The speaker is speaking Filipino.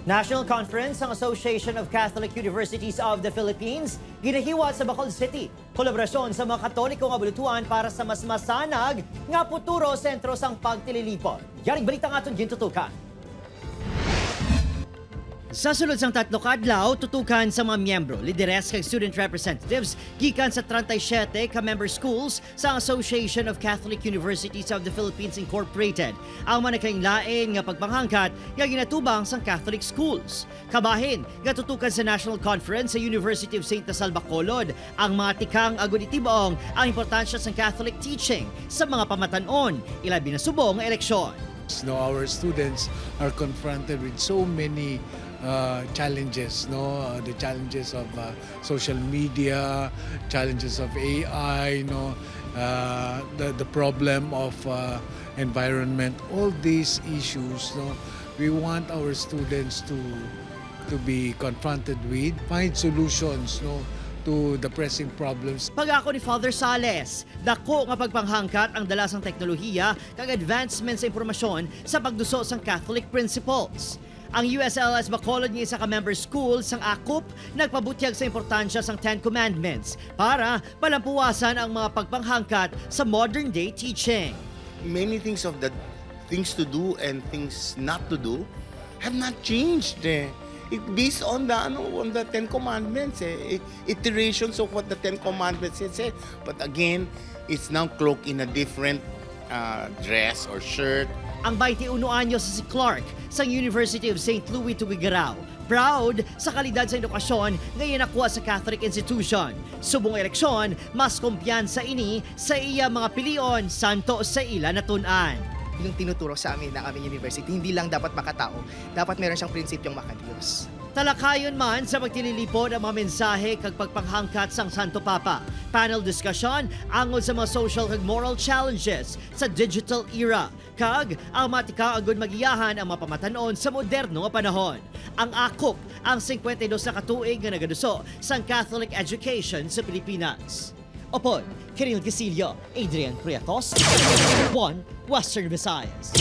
National Conference ng Association of Catholic Universities of the Philippines ginahiwa sa Bacolod City. Kolaborasyon sa mga Katolikong abulutuan para sa mas masanag nga puturo sentro sang pagtililipod. Yaring balita nga itong gintutukan. Sa sulod sang tatlo kadlaw, tutukan sa mga miyembro, lideres kag student representatives gikan sa 37 ka member schools sa Association of Catholic Universities of the Philippines Incorporated. Ang manakainglain nga pagpanghangkat nga ginatubang sang Catholic schools. Kabahin, nga tutukan sa National Conference sa University of St. Nasal Bacolod ang mga tikang agud itibong ang importansya sang Catholic teaching sa mga pamatanon, ilabi na subong nga eleksyon. No, our students are confronted with so many challenges, the challenges of social media, challenges of AI, the problem of environment, all these issues. We want our students to be confronted with, find solutions, to the pressing problems. Pag-ako ni Father Sales, dako nga pagpanghangkat ang dalasang teknolohiya kag advancement sa impormasyon sa pagduso sang Catholic principles. Ang USLS Bacolod nga isa ka member school sang AKUP nagpabutyag sa importansya sang Ten Commandments para palampuwasan ang mga pagpanghangkat sa modern day teaching. Many things of the things to do and things not to do have not changed. Based on the Ten Commandments, iterations of what the Ten Commandments said. But again, it's now cloaked in a different dress or shirt. Ang 21 anyos si Clark sa University of St. Louis Tugigaraw. Proud sa kalidad sa edukasyon ngayon nakuha sa Catholic institution. Subong eleksyon, mas kumpiyansa ini sa iya mga pilion santo sa ila natunan. Yung tinuturo sa amin ng aming university, hindi lang dapat makatao, dapat meron siyang prinsipyong makadiyos. Talakayon man sa pagtililipod ang mga mensahe kag pagpanghangkat sang Santo Papa. Panel discussion angol sa mga social kag moral challenges sa digital era. Kag ang matika agud magiyahan ang mga pamatanon sa moderno nga panahon. Ang AKUP ang 52 na katuig nga nagaduso sang Catholic education sa Pilipinas. Opon, Kiril Gasilio, Adrian Prietos, 1 Western Visayas.